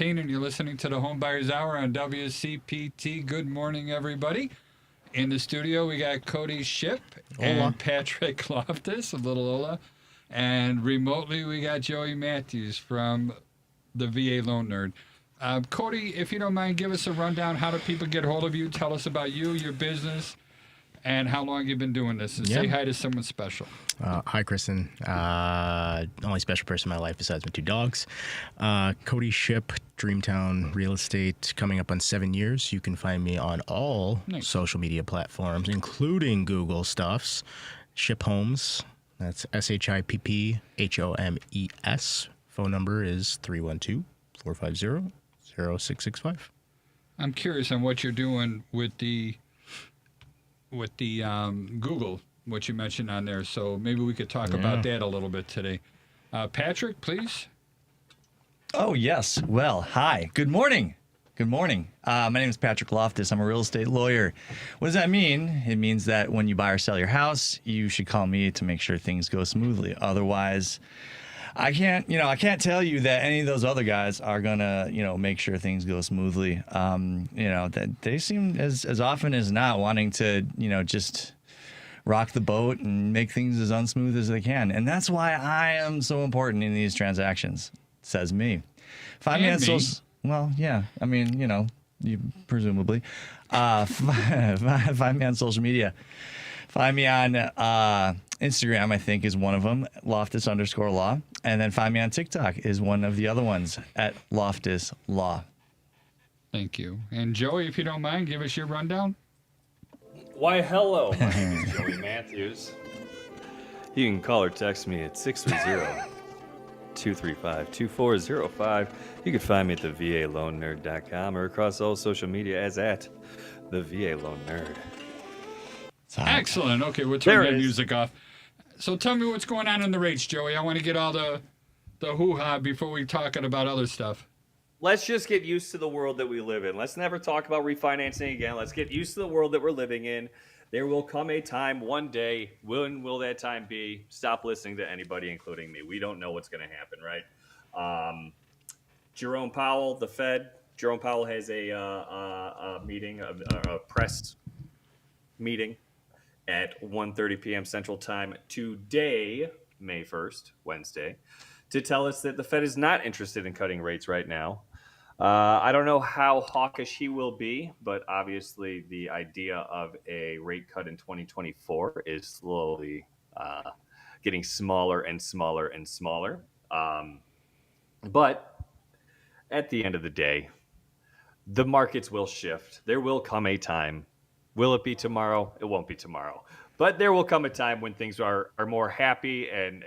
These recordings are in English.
And you're listening to the HomeBuyer's Hour on WCPT. Good morning, everybody. In the studio, we got Cody Ship and Patrick Loftus, a little Ola. And remotely, we got Joey Matthews from the VA Loan Nerd. Cody, if you don't mind, give us a rundown. How do people get hold of you? Tell us about you, your business, and how long you've been doing this. And say hi to someone special. Hi, Kristen. Only special person in my life besides my two dogs. Cody Ship, Dreamtown Real Estate, coming up on 7 years. You can find me on all social media platforms, including Google stuffs. Ship Homes. That's SHIPPHOMES. Phone number is 312-450-0665. I'm curious on what you're doing with the Google, what you mentioned on there. So maybe we could talk about that a little bit today. Patrick, please. Oh, yes. Well, hi. Good morning. Good morning. My name is Patrick Loftus. I'm a real estate lawyer. What does that mean? It means that when you buy or sell your house, you should call me to make sure things go smoothly. Otherwise, I can't tell you that any of those other guys are gonna, make sure things go smoothly. That they seem as often as not wanting to, just rock the boat and make things as unsmooth as they can. And that's why I am so important in these transactions, says me. Find me on social. Well, yeah. I mean, you presumably. Find me on social media. Find me on Instagram, I think, is one of them, Loftus_law. And then find me on TikTok is one of the other ones at Loftus Law. Thank you. And Joey, if you don't mind, give us your rundown. Why, hello. My name is Joey Matthews. You can call or text me at 630-235-2405. You can find me at thevaloannerd.com or across all social media as at the VA Loan Nerd. Excellent. Okay, we'll turn that music off. So tell me what's going on in the rates, Joey. I want to get all the hoo-ha before we talking about other stuff. Let's just get used to the world that we live in. Let's never talk about refinancing again. Let's get used to the world that we're living in. There will come a time one day. When will that time be? Stop listening to anybody, including me. We don't know what's going to happen, right? Jerome Powell, the Fed. Jerome Powell has a meeting, a press meeting at 1:30 p.m. Central Time today, May 1st, Wednesday, to tell us that the Fed is not interested in cutting rates right now. I don't know how hawkish he will be, but obviously the idea of a rate cut in 2024 is slowly getting smaller and smaller and smaller. But at the end of the day, the markets will shift. There will come a time. Will it be tomorrow? It won't be tomorrow. But there will come a time when things are more happy and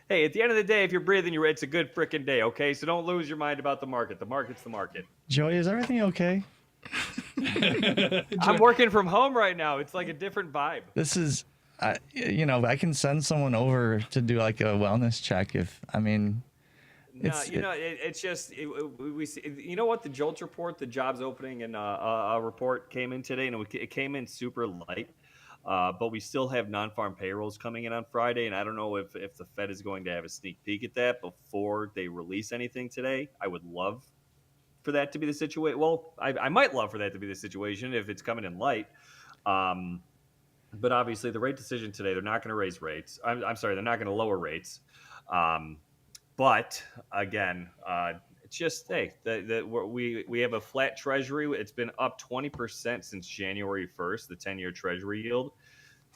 hey, at the end of the day, if you're breathing, it's a good freaking day, okay? So don't lose your mind about the market. The market's the market. Joey, is everything okay? I'm working from home right now. It's like a different vibe. This is, I can send someone over to do like a wellness check it's just we see. You know what? The JOLTS report, the jobs opening and a report came in today, and it came in super light. But we still have non-farm payrolls coming in on Friday, and I don't know if the Fed is going to have a sneak peek at that before they release anything today. I would love for that to be the situation. Well, I might love for that to be the situation if it's coming in light. But obviously, the rate decision today, they're not going to raise rates. I'm sorry, they're not going to lower rates. But again, it's just we have a flat Treasury. It's been up 20% since January 1st, the 10-year Treasury yield.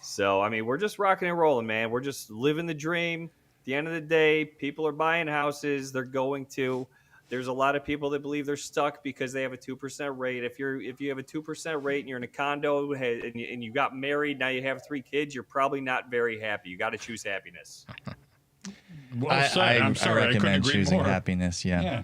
So we're just rocking and rolling, man. We're just living the dream. At the end of the day, people are buying houses. They're going to. There's a lot of people that believe they're stuck because they have a 2% rate. If you have a 2% rate and you're in a condo and you got married, now you have 3 kids, you're probably not very happy. You got to choose happiness. Well said. I'm sorry, I recommend couldn't agree choosing more. happiness. Yeah.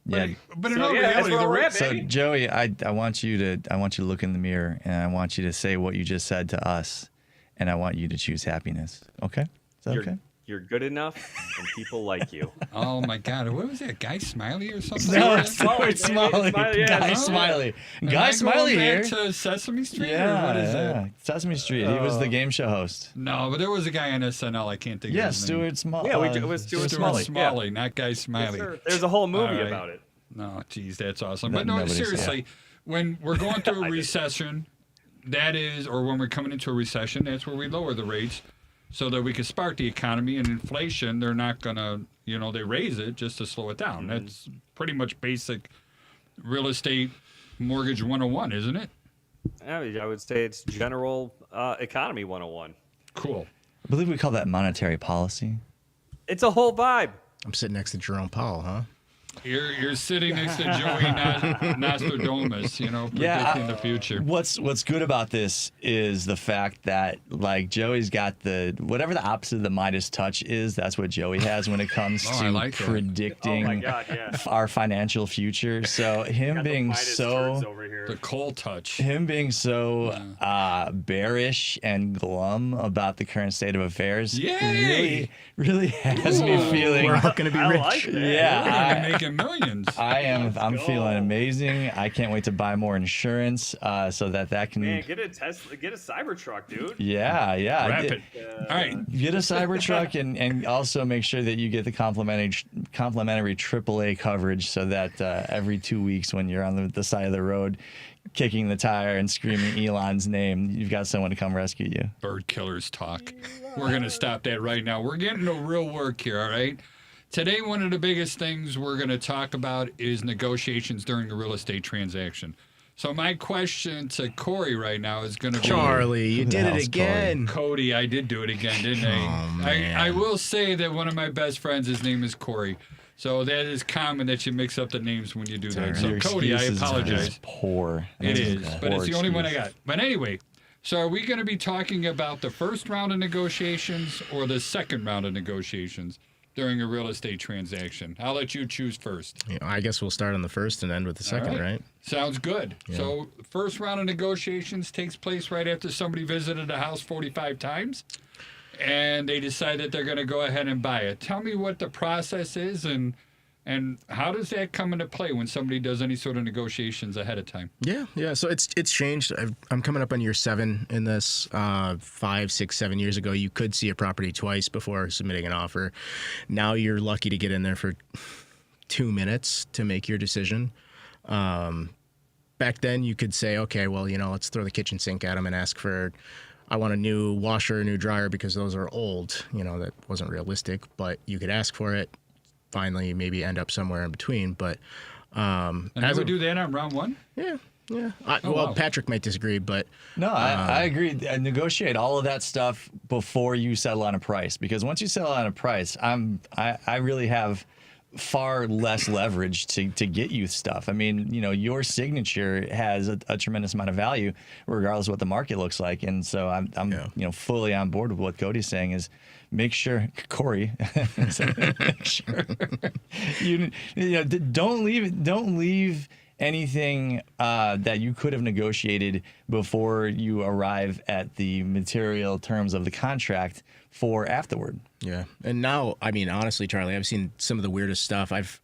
But in all reality, So Joey, I want you to look in the mirror and I want you to say what you just said to us, and I want you to choose happiness. Okay? Is that okay? You're good enough, and people like you. Oh my God, what was that? Guy Smiley or something? No, like it's that? Stuart Smiley. Smiley, yeah, Guy no, Smiley. Am Guy I Smiley going here. back to Sesame Street, or Yeah, what is yeah. that? Sesame Street. He was the game show host. No, but there was a guy on SNL. I can't think of Yeah, his name. Stuart Smiley. Yeah, it was Stuart Stuart Smiley. not Guy Smiley. Yes, sir. There's a whole movie All right. about it. No, geez, that's awesome. That But no, nobody saw. seriously, when we're going through a recession, that is, or when we're coming into a recession, that's where we lower the rates so that we can spark the economy. And inflation, they're not going to, they raise it just to slow it down. That's pretty much basic real estate mortgage 101, isn't it? I would say it's general economy 101. Cool. I believe we call that monetary policy. It's a whole vibe. I'm sitting next to Jerome Powell, huh? You're sitting next to Joey Nostradamus, predicting the future. What's good about this is the fact that like Joey's got whatever the opposite of the Midas touch is. That's what Joey has when it comes I to like that. predicting Oh my God, yeah. our financial future. So him Got the being Midas so turds over here. The coal touch. bearish and glum about the current state of affairs Yay! really has me feeling. We're all going to be I rich. like that. We're Yeah, gonna be making millions. I'm go. feeling amazing. I can't wait to buy more insurance so that can. Man, get a Tesla, get a Cybertruck, dude. Yeah. Wrap it. All right. Get a Cybertruck and also make sure that you get the complimentary AAA coverage so that every 2 weeks when you're on the side of the road kicking the tire and screaming Elon's name, you've got someone to come rescue you. Bird killers talk. We're going to stop that right now. We're getting to real work here, all right? Today, one of the biggest things we're going to talk about is negotiations during a real estate transaction. So my question to Corey right now is going to be... Charlie, you Who the did it hell's again. Cody, I did do it again, didn't I? Oh, man. I will say that one of my best friends, his name is Corey. So that is common that you mix up the names when you do that. So Your Cody, I excuse is apologize. poor. It That's is, a but it's poor the only one I excuse. got. But anyway, so are we going to be talking about the first round of negotiations or the second round of negotiations during a real estate transaction? I'll let you choose first. I guess we'll start on the first and end with the second, right? Sounds good. Yeah. So first round of negotiations takes place right after somebody visited a house 45 times and they decide that they're going to go ahead and buy it. Tell me what the process is and how does that come into play when somebody does any sort of negotiations ahead of time? Yeah. So it's changed. I'm coming up on year 7 in this. 5, 6, 7 years ago, you could see a property twice before submitting an offer. Now you're lucky to get in there for 2 minutes to make your decision. Back then, you could say, okay, well, let's throw the kitchen sink at them and ask for, I want a new washer, a new dryer, because those are old. That wasn't realistic, but you could ask for it. Finally, maybe end up somewhere in between. But And I would do that on round one? Yeah. wow. Patrick might disagree, but No, I agree. Negotiate all of that stuff before you settle on a price, because once you settle on a price, I really have far less leverage to get you stuff. I mean, your signature has a tremendous amount of value, regardless of what the market looks like. And so I'm fully on board with what Cody's saying is make sure, Corey, make sure don't leave anything that you could have negotiated before you arrive at the material terms of the contract for afterward. yeah. And now, I mean, honestly, Charlie, I've seen some of the weirdest stuff. I've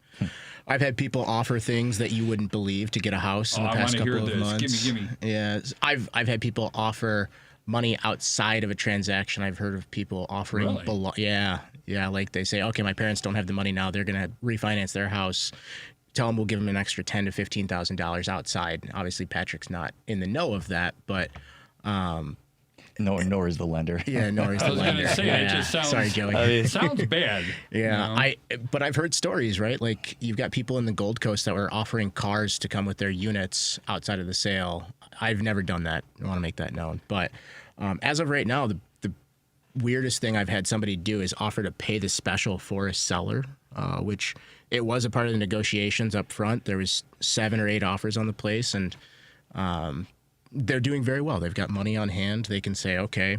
had people offer things that you wouldn't believe to get a house in the I past wanna hear couple of this. months. Gimme. Yeah, I've had people offer money outside of a transaction. I've heard of people offering Really? yeah, like they say, okay, my parents don't have the money now. They're going to refinance their house. Tell them we'll give them an extra $10,000 to $15,000 outside. Obviously, Patrick's not in the know of that, but Nor is the lender. yeah, nor is I the was going lender. to say, yeah. it just sounds, Sorry, Joey. it sounds bad. Yeah, but I've heard stories, right? Like you've got people in the Gold Coast that were offering cars to come with their units outside of the sale. I've never done that. I want to make that known. But as of right now, the weirdest thing I've had somebody do is offer to pay the special for a seller, which it was a part of the negotiations up front. There was 7 or 8 offers on the place, and they're doing very well. They've got money on hand. They can say, okay,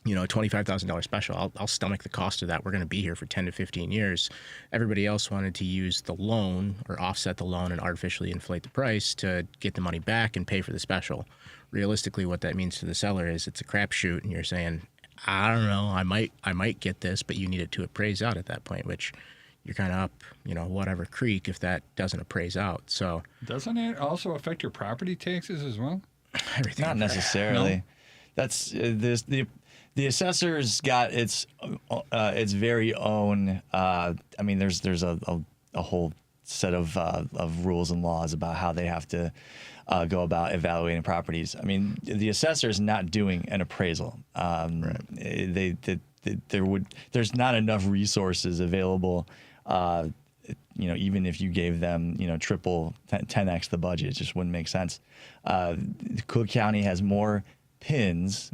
a $25,000 special. I'll stomach the cost of that. We're going to be here for 10 to 15 years. Everybody else wanted to use the loan or offset the loan and artificially inflate the price to get the money back and pay for the special. Realistically, what that means to the seller is it's a crapshoot, and you're saying, I don't know. I might get this, but you need it to appraise out at that point, which you're kind of up, whatever creek if that doesn't appraise out. So doesn't it also affect your property taxes as well? Everything. Not necessarily. No? That's the assessor's got its very own. There's a whole set of rules and laws about how they have to go about evaluating properties. I mean, the assessor's not doing an appraisal. Right. There's not enough resources available. Even if you gave them, triple 10x the budget, it just wouldn't make sense. Cook County has more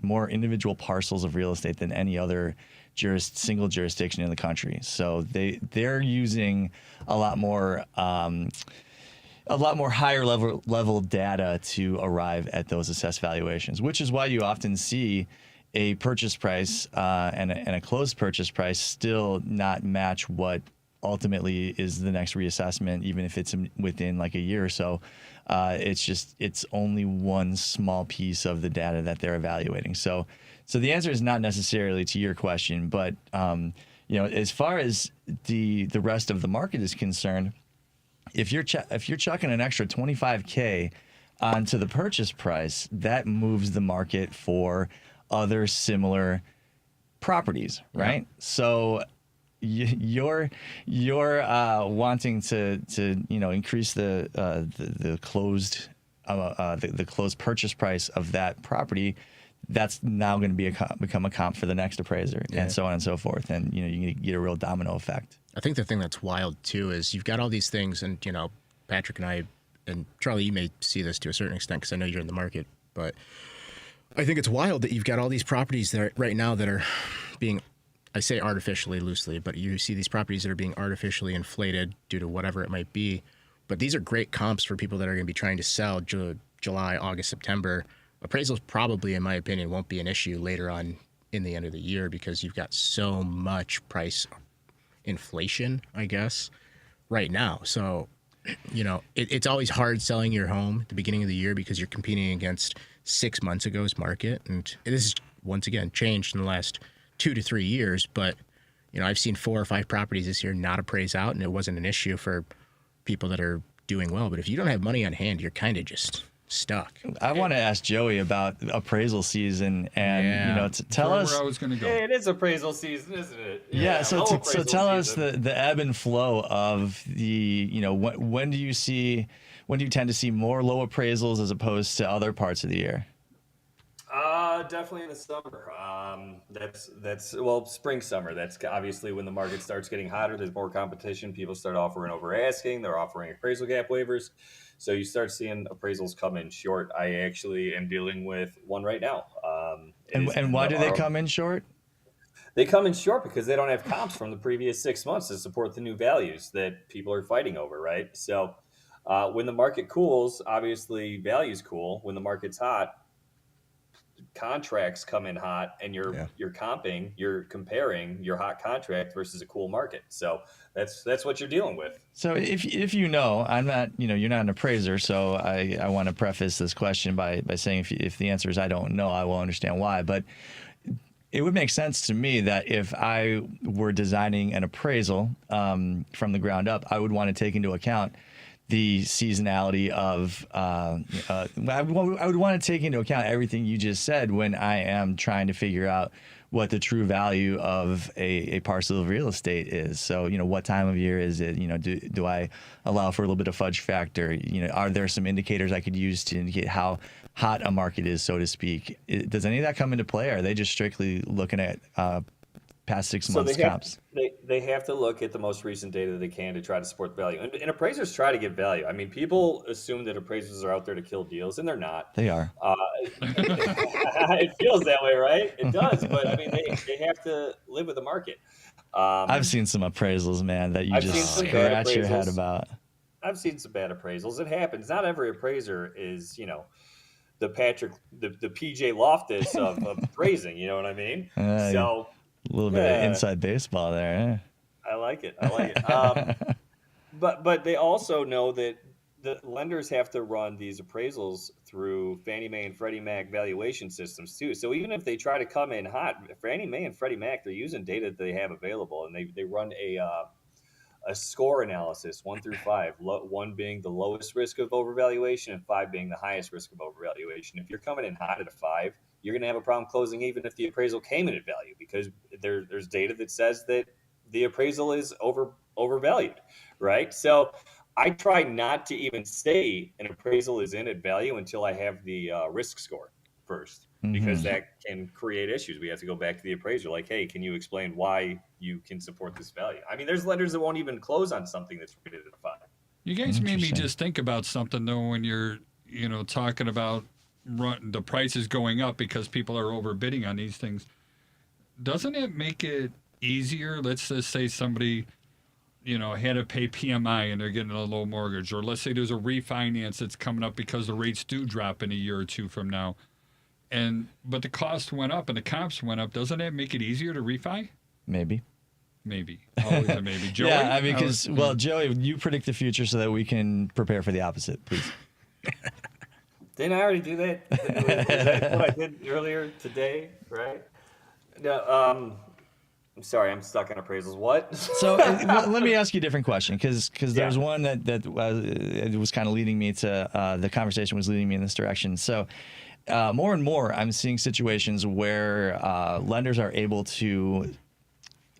more individual parcels of real estate than any other single jurisdiction in the country. So they're using a lot more higher level data to arrive at those assessed valuations, which is why you often see a purchase price and a closed purchase price still not match what ultimately is the next reassessment, even if it's within like a year or so. It's only one small piece of the data that they're evaluating. So the answer is not necessarily to your question, but as far as the rest of the market is concerned, if you're chucking an extra $25K onto the purchase price, that moves the market for other similar properties, right? Yeah. So you're wanting to increase the closed purchase price of that property. That's now going to become a comp for the next appraiser, and so on and so forth. And you get a real domino effect. I think the thing that's wild too is you've got all these things, and Patrick and I, and Charlie, you may see this to a certain extent because I know you're in the market, but I think it's wild that you've got all these properties that right now that are being, I say artificially loosely, but you see these properties that are being artificially inflated due to whatever it might be. But these are great comps for people that are going to be trying to sell July, August, September. Appraisals probably, in my opinion, won't be an issue later on in the end of the year because you've got so much price inflation, I guess, right now. So, it's always hard selling your home at the beginning of the year because you're competing against 6 months ago's market. And it is, once again, changed in the last 2 to 3 years. But, I've seen 4 or 5 properties this year not appraise out, and it wasn't an issue for people that are doing well. But if you don't have money on hand, you're kind of just stuck. I want to ask Joey about appraisal season and tell us where I was going to go. Yeah, it is appraisal season, isn't it? Yeah, so tell us the ebb and flow of the when do you tend to see more low appraisals as opposed to other parts of the year? Definitely in the summer. That's spring, summer. That's obviously when the market starts getting hotter. There's more competition. People start offering over asking. They're offering appraisal gap waivers. So you start seeing appraisals come in short. I actually am dealing with one right now. And why do they come in short? They come in short because they don't have comps from the previous 6 months to support the new values that people are fighting over, right? So when the market cools, obviously values cool. When the market's hot, contracts come in hot, and you're comparing your hot contract versus a cool market. So that's what you're dealing with. So if I'm not, you're not an appraiser, so I want to preface this question by saying if the answer is I don't know, I will understand why. But it would make sense to me that if I were designing an appraisal from the ground up, I would want to take into account the seasonality of I would want to take into account everything you just said when I am trying to figure out what the true value of a parcel of real estate is. So, what time of year is it? Do I allow for a little bit of fudge factor? Are there some indicators I could use to indicate how hot a market is, so to speak? Does any of that come into play? Or are they just strictly looking at past 6 months comps? They have to look at the most recent data they can to try to support the value. And appraisers try to get value. I mean, people assume that appraisers are out there to kill deals, and they're not. They are. It feels that way, right? It does. But, I mean, they have to live with the market. I've seen some appraisals, man, that I've just scratch your head about. I've seen some bad appraisals. It happens. Not every appraiser is, the PJ Loftus of appraising. You know what I mean? So... A little bit of inside baseball there. I like it. But they also know that the lenders have to run these appraisals through Fannie Mae and Freddie Mac valuation systems too. So even if they try to come in hot, Fannie Mae and Freddie Mac, they're using data that they have available, and they run a score analysis 1 through 5, 1 being the lowest risk of overvaluation and 5 being the highest risk of overvaluation. If you're coming in hot at a 5, you're going to have a problem closing even if the appraisal came in at value, because there's data that says that the appraisal is overvalued, right? So I try not to even say an appraisal is in at value until I have the risk score first, because that can create issues. We have to go back to the appraiser, like, hey, can you explain why you can support this value? I mean, there's lenders that won't even close on something that's rated at a 5. You guys made me just think about something, though, when you're, talking about the prices going up because people are overbidding on these things. Doesn't it make it easier? Let's just say somebody, had to pay PMI and they're getting a low mortgage, or let's say there's a refinance that's coming up because the rates do drop in a year or two from now. But the cost went up and the comps went up. Doesn't that make it easier to refi? Maybe. Always a maybe. Joey? Yeah, I mean, because, Joey, you predict the future so that we can prepare for the opposite, please. Didn't I already do that? Was that what I did earlier today, right? No, I'm sorry, I'm stuck on appraisals. What? So let me ask you a different question, because there's one that it was kind of leading me to, the conversation was leading me in this direction. So more and more, I'm seeing situations where lenders are able to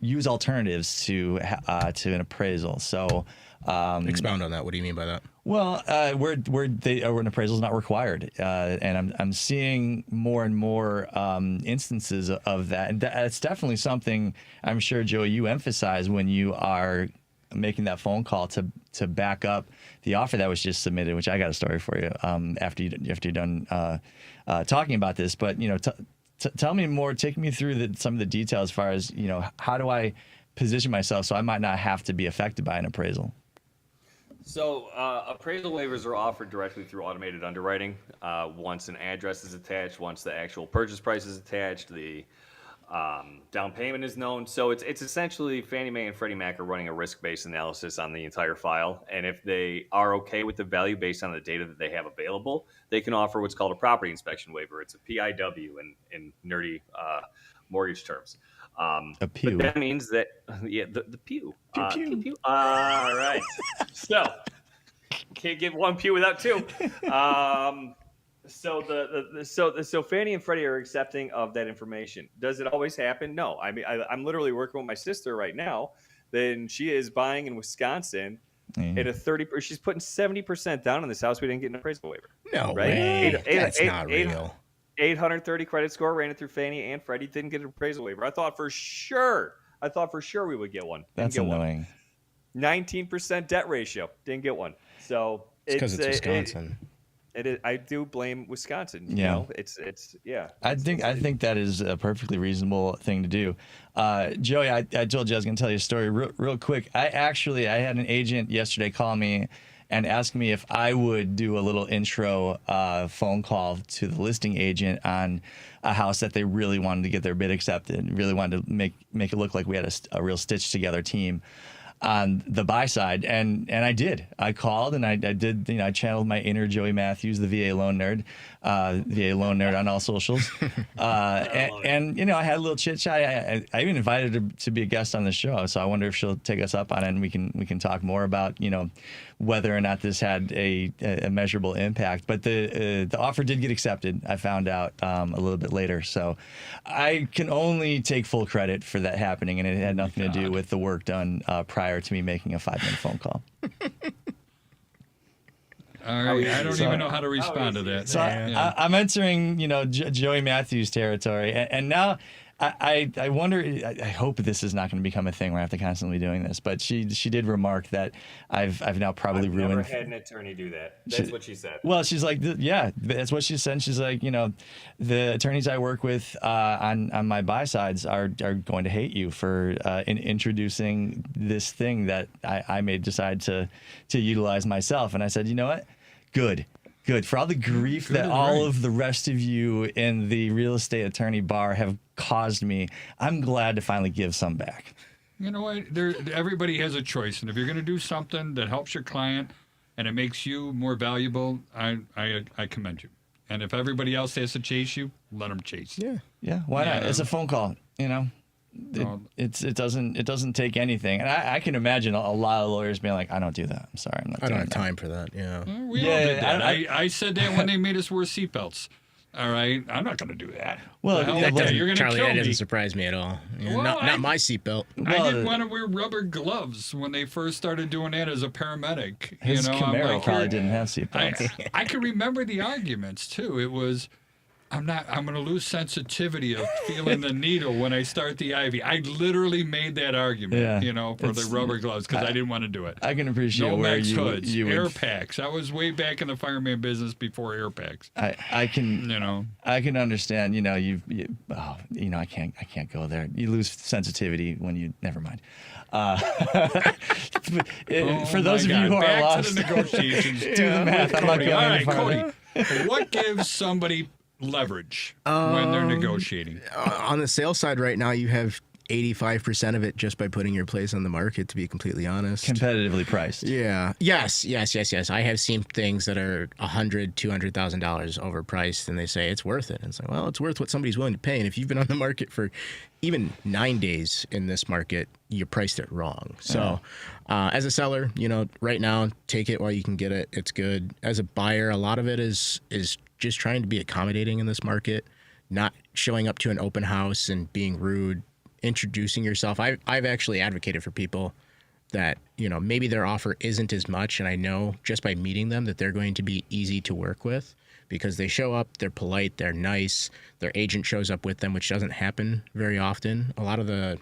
use alternatives to an appraisal. So expound on that. What do you mean by that? Well, where an appraisal is not required, and I'm seeing more and more instances of that, and that's definitely something I'm sure, Joey, you emphasize when you are making that phone call to back up the offer that was just submitted. Which I got a story for you after you're done talking about this. But tell me more. Take me through some of the details as far as how do I position myself so I might not have to be affected by an appraisal. So appraisal waivers are offered directly through automated underwriting. Once an address is attached, once the actual purchase price is attached, the down payment is known. So it's essentially Fannie Mae and Freddie Mac are running a risk-based analysis on the entire file. And if they are okay with the value based on the data that they have available, they can offer what's called a property inspection waiver. It's a PIW in nerdy mortgage terms. A pew. But that means that, the pew. Pew, pew. Pew, pew. All right. So, can't get one pew without two. So Fannie and Freddie are accepting of that information. Does it always happen? No. I mean, I'm literally working with my sister right now. Then she is buying in Wisconsin at a 30%. She's putting 70% down on this house. We didn't get an appraisal waiver. No right? way. That's not real. 830 credit score, ran it through Fannie and Freddie, didn't get an appraisal waiver. I thought for sure we would get one. That's annoying. 19% debt ratio, didn't get one. So it's because it's Wisconsin. It is. I do blame Wisconsin. You know? It's yeah. I think that is a perfectly reasonable thing to do. Joey, I told you I was going to tell you a story real quick. I had an agent yesterday call me and ask me if I would do a little intro phone call to the listing agent on a house that they really wanted to get their bid accepted, really wanted to make it look like we had a real stitched together team on the buy side, and I did. I called and I did. I channeled my inner Joey Matthews, the VA loan nerd on all socials, and I had a little chit chat. I even invited her to be a guest on the show, so I wonder if she'll take us up on it and we can talk more about whether or not this had a measurable impact. But the offer did get accepted. I found out a little bit later, so I can only take full credit for that happening, and it had nothing to do with the work done prior to me making a 5-minute phone call. All right, I don't even know how to respond to that. So I'm entering, Joey Matthews territory, and now I wonder. I hope this is not going to become a thing where I have to constantly be doing this. But she did remark that I've now probably ruined. Never had an attorney do that. That's what she said. Well, she's like, yeah, that's what she said. She's like, the attorneys I work with on my buy sides are going to hate you for introducing this thing that I may decide to utilize myself. And I said, you know what? Good. For all the grief that all of the rest of you in the real estate attorney bar have caused me, I'm glad to finally give some back. You know what? Everybody has a choice. And if you're going to do something that helps your client and it makes you more valuable, I commend you. And if everybody else has to chase you, let them chase. Yeah. Why not? It's a phone call. You know, it doesn't take anything. And I can imagine a lot of lawyers being like, I don't do that. I'm sorry, I don't have time for that. Yeah. We all did that. I said that when they made us wear seatbelts. All right, I'm not going to do that. Well, you're going to kill me. That doesn't surprise me at all. Yeah, well, not my seatbelt. I didn't want to wear rubber gloves when they first started doing that as a paramedic. His Camaro probably didn't have seatbelts. I can remember the arguments too. It was, I'm going to lose sensitivity of feeling the needle when I start the IV. I literally made that argument, for the rubber gloves because I didn't want to do it. I can appreciate no where Max you hoods, would... air packs. I was way back in the fireman business before air packs. I can understand. I can't go there. You lose sensitivity when you. Never mind. For those of you who are lost, to the negotiations. Do the math. I'm not going any farther. Cody, what gives somebody leverage when they're negotiating? On the sales side right now, you have 85% of it just by putting your place on the market, to be completely honest. Competitively priced. Yeah. Yes. I have seen things that are $100,000, $200,000 overpriced, and they say it's worth it. And it's like, well, it's worth what somebody's willing to pay. And if you've been on the market for even 9 days in this market, you priced it wrong. So as a seller, right now, take it while you can get it. It's good. As a buyer, a lot of it is just trying to be accommodating in this market, not showing up to an open house and being rude, introducing yourself. I've actually advocated for people that, maybe their offer isn't as much, and I know just by meeting them that they're going to be easy to work with because they show up, they're polite, they're nice, their agent shows up with them, which doesn't happen very often. A lot of the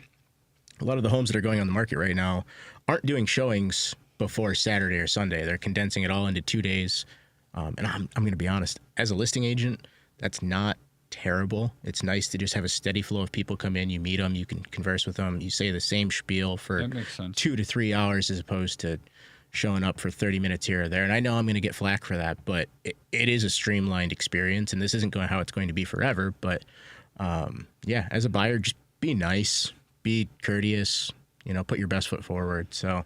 homes that are going on the market right now aren't doing showings before Saturday or Sunday. They're condensing it all into 2 days. And I'm going to be honest, as a listing agent, that's not terrible. It's nice to just have a steady flow of people come in, you meet them, you can converse with them, you say the same spiel for 2 to 3 hours as opposed to showing up for 30 minutes here or there. And I know I'm going to get flack for that, but it is a streamlined experience, and this isn't going how it's going to be forever. But as a buyer, just be nice, be courteous, put your best foot forward. So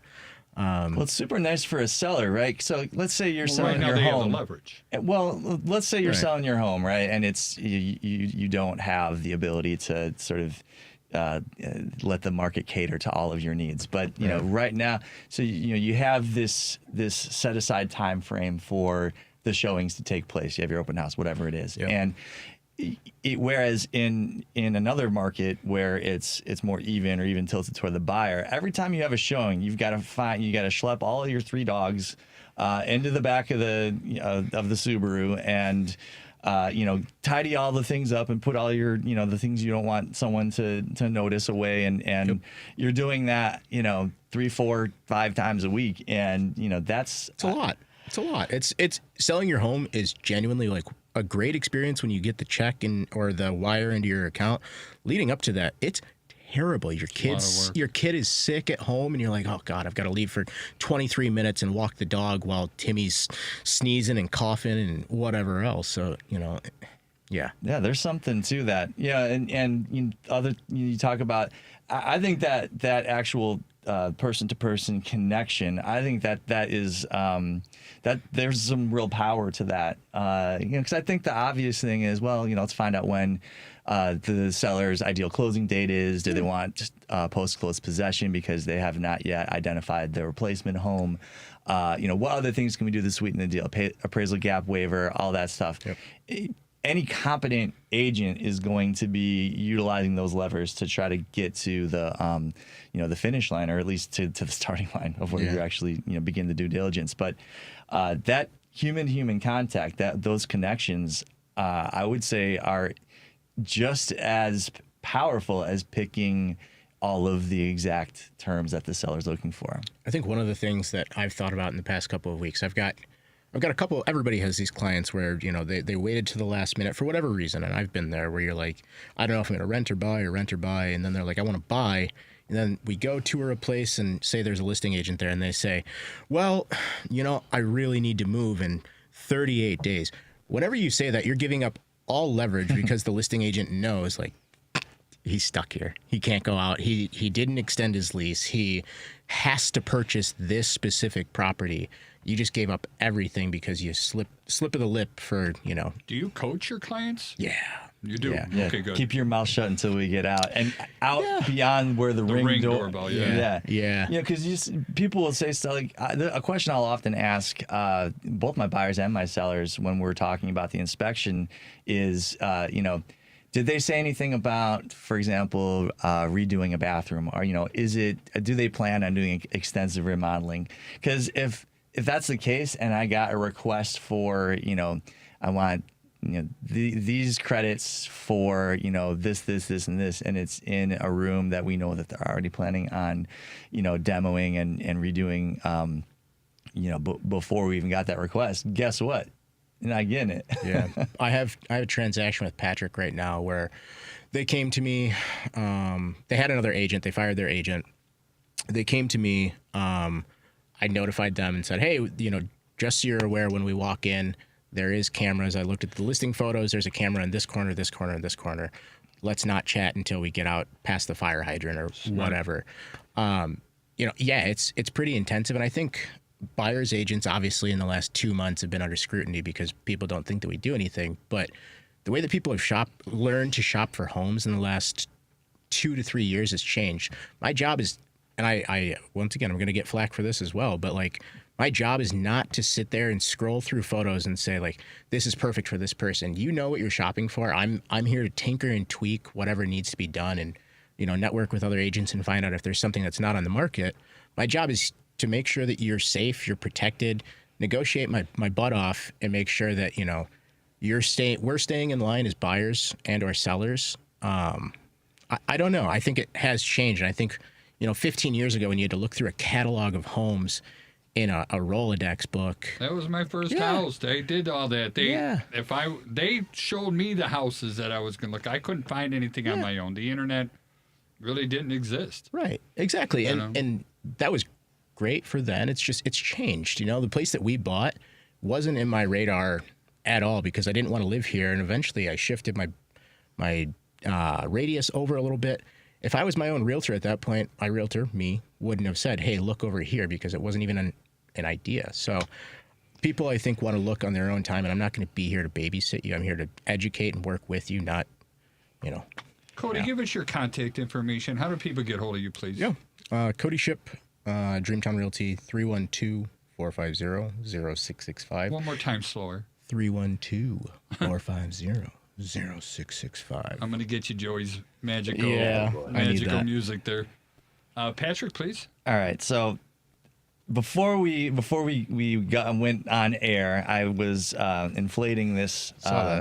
well, it's super nice for a seller, right? So let's say you're selling your home. Have the leverage. Well, let's say you're selling your home, right? And it's you don't have the ability to sort of let the market cater to all of your needs. But right now, so you have this set aside time frame for the showings to take place. You have your open house, whatever it is, and whereas in another market where it's more even or even tilted toward the buyer, every time you have a showing, you got to schlep all of your 3 dogs into the back of the Subaru and tidy all the things up and put all your the things you don't want someone to notice away, and you're doing that 3, 4, 5 times a week, and it's a lot. It's a lot. It's selling your home is genuinely like a great experience when you get the check or the wire into your account. Leading up to that, it's terrible. Your kid is sick at home, and you're like, oh God, I've got to leave for 23 minutes and walk the dog while Timmy's sneezing and coughing and whatever else. So yeah, there's something to that. Yeah, and you talk about. I think that actual person-to-person connection, I think that is that there's some real power to that. Because I think the obvious thing is, well, let's find out when the seller's ideal closing date is. Do they want post-close possession because they have not yet identified their replacement home? What other things can we do to sweeten the deal? Appraisal gap waiver, all that stuff. Yep. Any competent agent is going to be utilizing those levers to try to get to the, the finish line, or at least to the starting line of where you actually, begin the due diligence. But that human contact, those connections, I would say, are just as powerful as picking all of the exact terms that the seller's looking for. I think one of the things that I've thought about in the past couple of weeks, I've got a couple. Everybody has these clients where they waited to the last minute for whatever reason, and I've been there where you're like, I don't know if I'm going to rent or buy, and then they're like, I want to buy, and then we go tour a place and say there's a listing agent there, and they say, well, I really need to move in 38 days. Whenever you say that, you're giving up all leverage because the listing agent knows, like, he's stuck here. He can't go out. He didn't extend his lease. He has to purchase this specific property. You just gave up everything because you slip of the lip for, you know. Do you coach your clients? Yeah. You do? Yeah. Okay, good. Keep your mouth shut until we get out and out beyond where the ring doorbell. Yeah. Yeah. You know, because people will say stuff like a question I'll often ask both my buyers and my sellers when we're talking about the inspection is, you know, did they say anything about, for example, redoing a bathroom, or, you know, do they plan on doing extensive remodeling? Because if that's the case, and I got a request for, you know, I want, you know, these credits for, you know, this, and this, and it's in a room that we know that they're already planning on, you know, demoing and redoing, you know, before we even got that request. Guess what? You're not getting it. Yeah. I have a transaction with Patrick right now where they came to me. They had another agent. They fired their agent. They came to me. I notified them and said, hey, you know, just so you're aware, when we walk in, there is cameras. I looked at the listing photos. There's a camera in this corner, this corner, and this corner. Let's not chat until we get out past the fire hydrant or whatever. You know, yeah, it's pretty intensive. And I think buyer's agents, obviously, in the last 2 months have been under scrutiny because people don't think that we do anything. But the way that people have learned to shop for homes in the last 2 to 3 years has changed. My job is, and I once again, I'm going to get flack for this as well, but like, my job is not to sit there and scroll through photos and say, like, this is perfect for this person. You know what you're shopping for. I'm here to tinker and tweak whatever needs to be done and, you know, network with other agents and find out if there's something that's not on the market. My job is to make sure that you're safe, you're protected, negotiate my butt off, and make sure that, you know, we're staying in line as buyers and or sellers. I don't know. I think it has changed. And I think, you know, 15 years ago when you had to look through a catalog of homes in a Rolodex book. That was my first house. They did all that. They showed me the houses that I was going to look. I couldn't find anything on my own. The internet really didn't exist. Right. Exactly. And that was great for then. It's changed. You know, the place that we bought wasn't in my radar at all because I didn't want to live here. And eventually I shifted my radius over a little bit. If I was my own realtor at that point, my realtor, me, wouldn't have said, hey, look over here, because it wasn't even an idea. So people, I think, want to look on their own time, and I'm not going to be here to babysit you. I'm here to educate and work with you, not, you know. Cody, give us your contact information. How do people get hold of you, please? Yeah. Cody Ship, Dreamtown Realty, 312-450-0665. One more time slower. 312-450-0665. I'm going to get you Joey's magical music there. Patrick, please. All right. So before we went on air, I was inflating this. Yeah,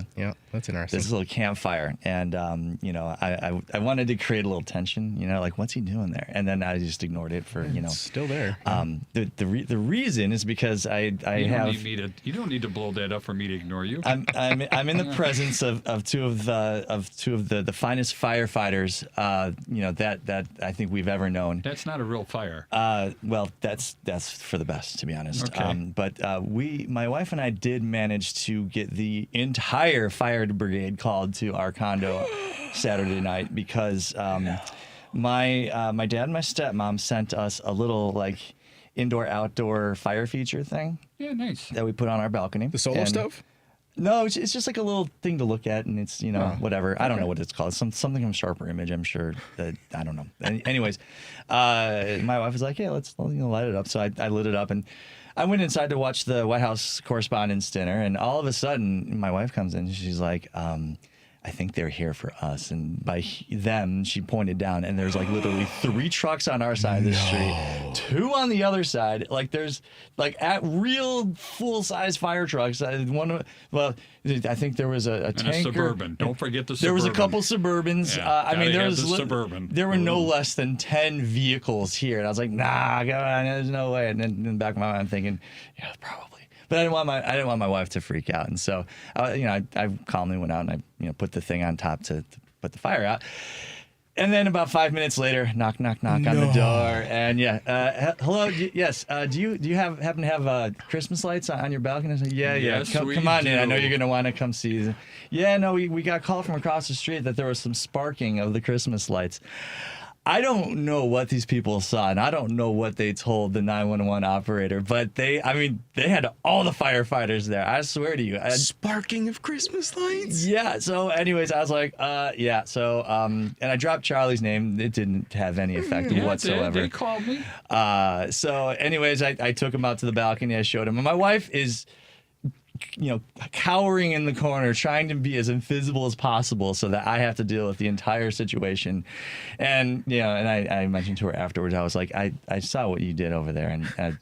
that's interesting. This little campfire, and you know, I wanted to create a little tension. You know, like, what's he doing there? And then I just ignored it for, you know. It's still there. The reason is because you don't need to blow that up for me to ignore you. I'm in the presence of two of the finest firefighters you know that I think we've ever known. That's not a real fire. Well, that's for the best, to be honest. Okay. But my wife and I did manage to get the entire fire brigade called to our condo Saturday night because my dad and my stepmom sent us a little, like, indoor-outdoor fire feature thing. Yeah, nice. That we put on our balcony. The solo stove? No, it's just like a little thing to look at, and it's, you know, whatever. I don't know what it's called. Something from Sharper Image, I'm sure. That I don't know. Anyways, my wife was like, "Yeah, let's light it up." So I lit it up, and I went inside to watch the White House Correspondents' Dinner, and all of a sudden, my wife comes in, and she's like, I think they're here for us. And by them, she pointed down, and there's like literally 3 trucks on our side of the street, 2 on the other side. Like, there's like at real full-size fire trucks. I think there was a tanker. A Suburban. Don't forget the Suburban. There was a couple Suburbans. Yeah, I mean, Suburban. There were no less than 10 vehicles here, and I was like, nah, God, there's no way. And then in the back of my mind, I'm thinking, yeah, probably. But I didn't want my wife to freak out, and so I calmly went out and I put the thing on top to put the fire out. And then about 5 minutes later, knock, knock, knock on the door. And hello, yes. Do you happen to have Christmas lights on your balcony? I said, yeah. Yes, Come on in. I know do. you're going to want to come see. Yeah, no, we got a call from across the street that there was some sparking of the Christmas lights. I don't know what these people saw, and I don't know what they told the 911 operator, but they had all the firefighters there. I swear to you. Sparking of Christmas lights? Yeah. So anyways, I was like, yeah. So, and I dropped Charlie's name. It didn't have any effect whatsoever. They called me. So anyways, I took him out to the balcony. I showed him. And my wife is, cowering in the corner, trying to be as invisible as possible so that I have to deal with the entire situation. And, and I mentioned to her afterwards, I was like, I saw what you did over there, and,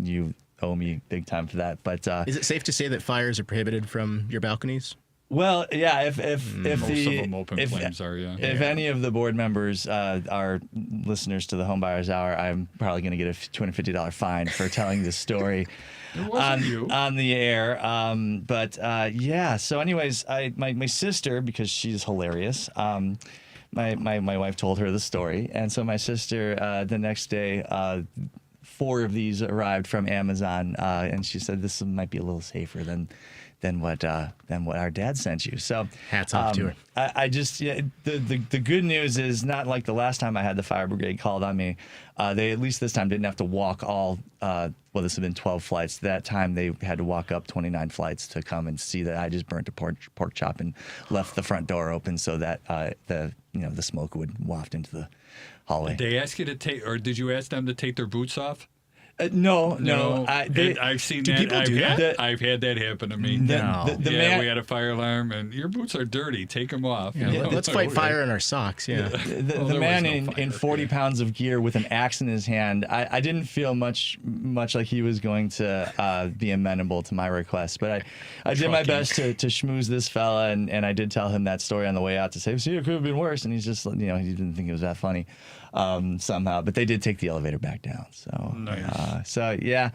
you owe me big time for that. But is it safe to say that fires are prohibited from your balconies? Well, yeah. If most of them open flames are, yeah. If any of the board members are listeners to the Homebuyer's Hour, I'm probably going to get a $250 fine for telling this story on the air. Yeah. So, anyways, my sister, because she's hilarious. My wife told her the story, and so my sister the next day. 4 of these arrived from Amazon, and she said this might be a little safer than what our dad sent you. So hats off to her. I just the good news is not like the last time I had the fire brigade called on me. They at least this time didn't have to walk all. This had been 12 flights. That time they had to walk up 29 flights to come and see that I just burnt a pork chop and left the front door open so that the smoke would waft into the hallway. Did they ask you to take, or did you ask them to take their boots off? No. I've seen that. People do that? I've had that happen to me. The man, we had a fire alarm, and your boots are dirty. Take them off. Yeah, let's fight fire in our socks. Yeah. The man in 40 pounds of gear with an axe in his hand. I didn't feel much like he was going to be amenable to my request, but I did my best to schmooze this fella, and I did tell him that story on the way out to say, see, it could have been worse, and he's just he didn't think it was that funny. Somehow, but they did take the elevator back down. So, nice. Yeah.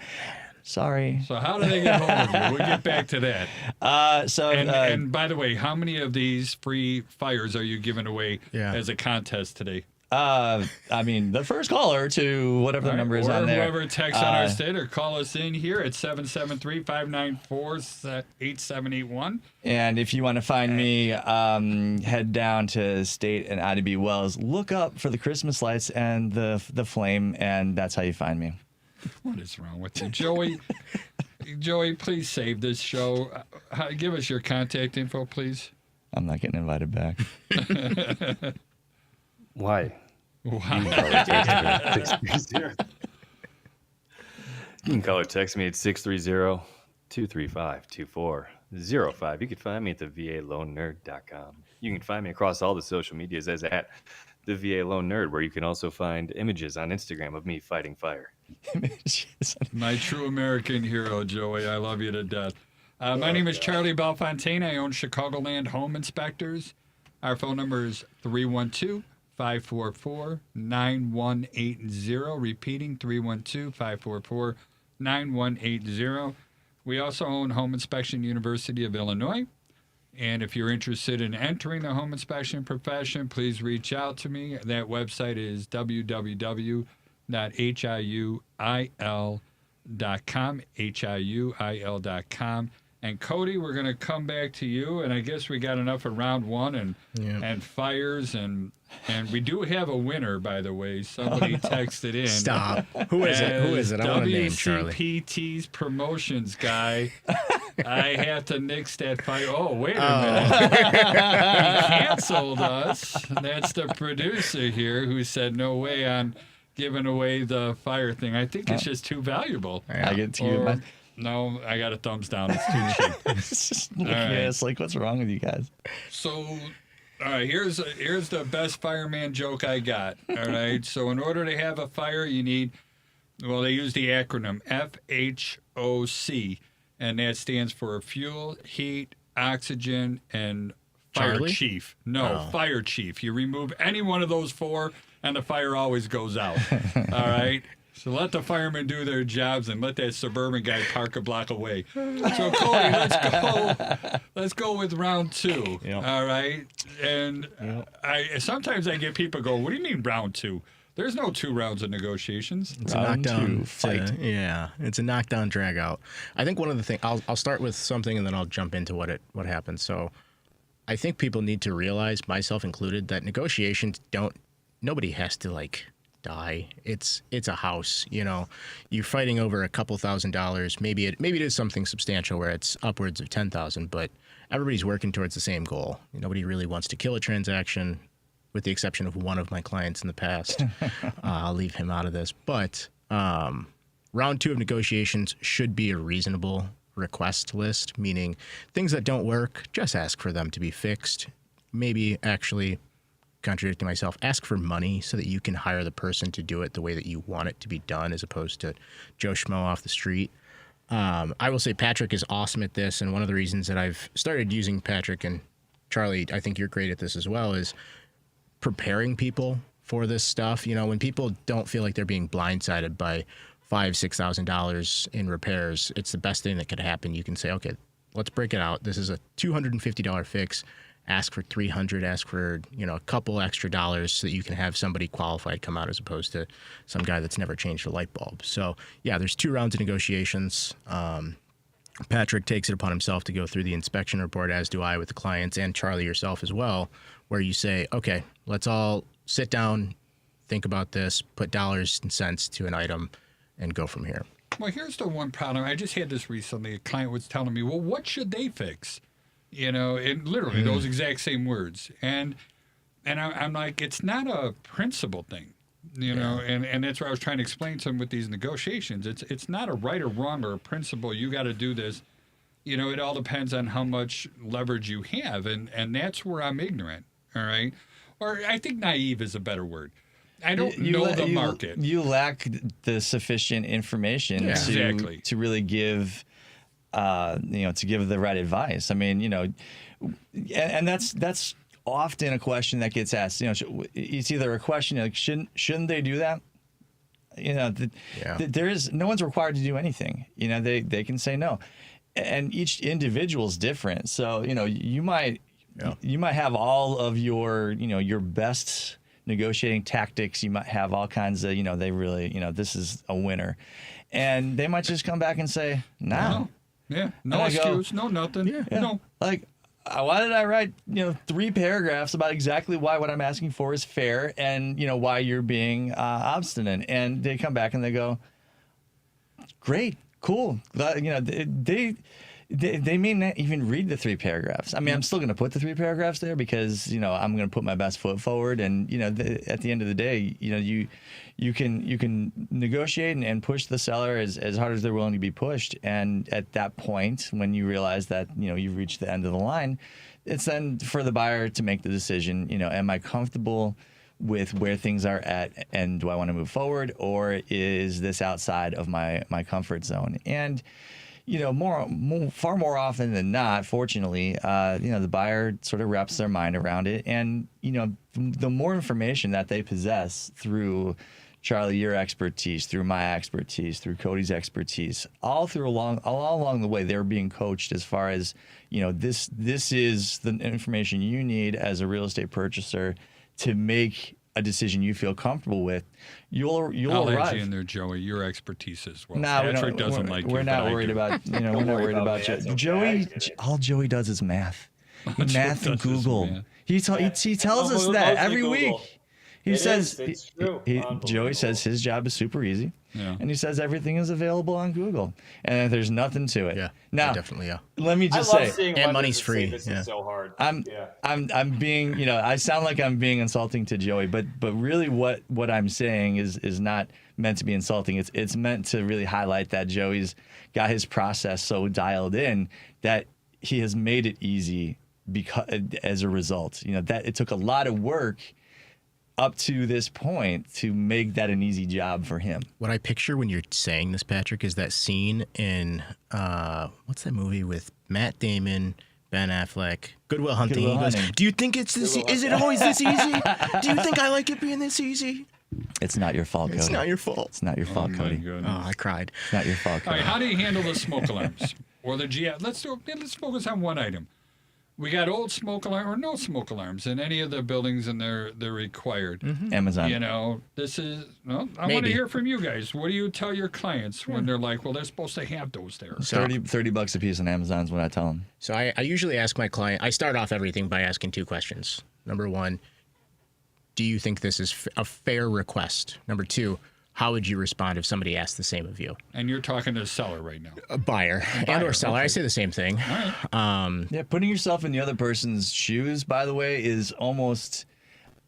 Sorry. So how do they get hold of you? We'll get back to that. And by the way, how many of these free fires are you giving away as a contest today? The first caller to whatever the number is on there. Or whoever texts on our state or call us in here at 773-594-8781. And if you want to find me, head down to State and Oddity Wells. Look up for the Christmas lights and the flame, and that's how you find me. What is wrong with you, Joey? Joey, please save this show. Give us your contact info, please. I'm not getting invited back. Why? Wow. You can call or text me at 630-235-2405. You can find me at thevalonenerd.com. You can find me across all the social medias as at the VA Lone Nerd, where you can also find images on Instagram of me fighting fire. My true American hero, Joey. I love you to death. My name is Charlie Belfontaine. I own Chicagoland Home Inspectors. Our phone number is 312-544-9180. Repeating, 312-544-9180. We also own Home Inspection University of Illinois. And if you're interested in entering the home inspection profession, please reach out to me. That website is www.hiuil.com, hiuil.com. And Cody, we're going to come back to you, and I guess we got enough of round one and fires, and we do have a winner, by the way. Somebody texted in. Stop. Who is it? Who is it? I want to name Charlie. WCPT's promotions guy. I have to nix that fire. Oh, wait a minute. He canceled us. That's the producer here who said no way on giving away the fire thing. I think it's just too valuable. I get to you. No, I got a thumbs down. It's too cheap. It's just looking at us like, what's wrong with you guys? So, all right, here's the best fireman joke I got. All right, so in order to have a fire, you need, they use the acronym FHOC, and that stands for fuel, heat, oxygen, and fire Charlie? chief. No, fire chief. You remove any one of those four, and the fire always goes out. All right. So let the firemen do their jobs and let that suburban guy park a block away. So Cody, let's go with round 2. Yep. All right. And sometimes I get people go, what do you mean round 2? There's no 2 rounds of negotiations. It's Round a knockdown two, fight. It's a knockdown drag out. I think one of the things I'll start with something and then I'll jump into what happens. So I think people need to realize, myself included, that negotiations nobody has to like die. It's a house, you know. You're fighting over a couple $1,000s. Maybe it is something substantial where it's upwards of 10,000, but everybody's working towards the same goal. Nobody really wants to kill a transaction, with the exception of one of my clients in the past. I'll leave him out of this. But round 2 of negotiations should be a reasonable request list, meaning things that don't work, just ask for them to be fixed. Maybe actually, contradicting myself, ask for money so that you can hire the person to do it the way that you want it to be done, as opposed to Joe Schmo off the street. I will say Patrick is awesome at this, and one of the reasons that I've started using Patrick, and Charlie, I think you're great at this as well, is preparing people for this stuff. You know, when people don't feel like they're being blindsided by $5,000-$6,000 in repairs, it's the best thing that could happen. You can say, okay, let's break it out. This is a $250 fix. Ask for $300. Ask for a couple extra dollars so that you can have somebody qualified come out, as opposed to some guy that's never changed a light bulb. So yeah, there's 2 rounds of negotiations. Patrick takes it upon himself to go through the inspection report, as do I with the clients, and Charlie yourself as well, where you say, okay, let's all sit down, think about this, put dollars and cents to an item, and go from here. Well, here's the one problem. I just had this recently. A client was telling me, well, what should they fix? And literally those exact same words. And I'm like, it's not a principle thing, and that's what I was trying to explain to him with these negotiations. It's not a right or wrong or a principle. You got to do this. It all depends on how much leverage you have. And that's where I'm ignorant. All right. Or I think naive is a better word. I don't know the market. You lack the sufficient information to really give, to give the right advice. I mean, and that's often a question that gets asked. It's either a question like, shouldn't they do that? There is no one's required to do anything. They can say no, and each individual is different. So you might have all of your your best negotiating tactics. You might have all kinds of they really this is a winner, and they might just come back and say no. Yeah, no excuse, no nothing. No. Like, why did I write 3 paragraphs about exactly why what I'm asking for is fair and why you're being obstinate? And they come back and they go, great, cool. They may not even read the 3 paragraphs. I mean, I'm still going to put the 3 paragraphs there because I'm going to put my best foot forward. And at the end of the day, you can negotiate and push the seller as hard as they're willing to be pushed. And at that point, when you realize that you've reached the end of the line, it's then for the buyer to make the decision. Am I comfortable with where things are at, and do I want to move forward, or is this outside of my comfort zone? And far more often than not, fortunately, the buyer sort of wraps their mind around it. And, the more information that they possess through Charlie, your expertise, through my expertise, through Cody's expertise, all along the way, they're being coached as far as, this is the information you need as a real estate purchaser to make a decision you feel comfortable with. You'll I'll arrive. add you in there, Joey. Your expertise as well. No, Patrick doesn't like you. We're not worried about. We're not worried about Joey. All Joey does is math. He math and Google. He tells us that every week. He says it's true. Joey says his job is super easy, and he says everything is available on Google, and there's nothing to it. Yeah, now definitely. Let me just I love say, seeing and lenders money's that free. say this is so hard. I'm being, I sound like I'm being insulting to Joey, but really what I'm saying is not meant to be insulting. It's meant to really highlight that Joey's got his process so dialed in that he has made it easy because as a result, that it took a lot of work up to this point to make that an easy job for him. What I picture when you're saying this, Patrick, is that scene in what's that movie with Matt Damon, Ben Affleck, Good Will Hunting. He goes, do you think it's this? Is it always this easy? Do you think I like it being this easy? It's not your fault, Cody. It's not your fault. It's not your fault, my Cody. goodness. Oh, I cried. It's not your fault, All Cody. right, how do you handle the smoke alarms or the GF? Let's focus on one item. We got old smoke alarm or no smoke alarms in any of the buildings, and they're required. Amazon. You know, this is. Well, I want to Maybe. hear from you guys. What do you tell your clients when they're like, "Well, they're supposed to have those there"? So, $30 a piece on Amazon is what I tell them. So I usually ask my client, I start off everything by asking 2 questions. Number 1, do you think this is a fair request? Number 2, how would you respond if somebody asked the same of you? And you're talking to the seller right now. A buyer and or seller. okay. I say the same thing. All right. Yeah, putting yourself in the other person's shoes, by the way, is almost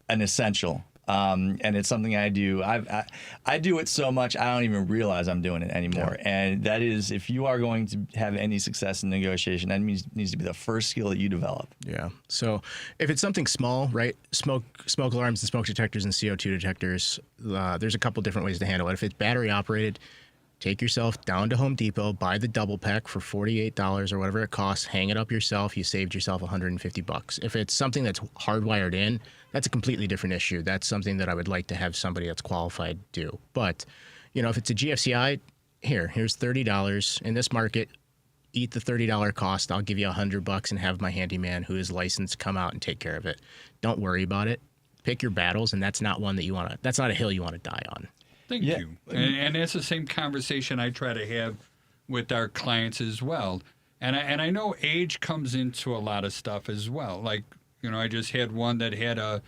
an essential. And it's something I do. I do it so much I don't even realize I'm doing it anymore. Yeah. And that is, if you are going to have any success in negotiation, that needs to be the first skill that you develop. Yeah. So if it's something small, right? Smoke alarms and smoke detectors and CO2 detectors. There's a couple different ways to handle it. If it's battery operated, take yourself down to Home Depot, buy the double pack for $48 or whatever it costs, hang it up yourself. You saved yourself $150. If it's something that's hardwired in, that's a completely different issue. That's something that I would like to have somebody that's qualified do. But, you know, if it's a GFCI, here's $30 in this market. Eat the $30 cost. I'll give you $100 and have my handyman who is licensed come out and take care of it. Don't worry about it. Pick your battles, and that's not one that you want to. That's not a hill you want to die on. Thank you. And that's the same conversation I try to have with our clients as well. And I know age comes into a lot of stuff as well. Like, you know, I just had one that had a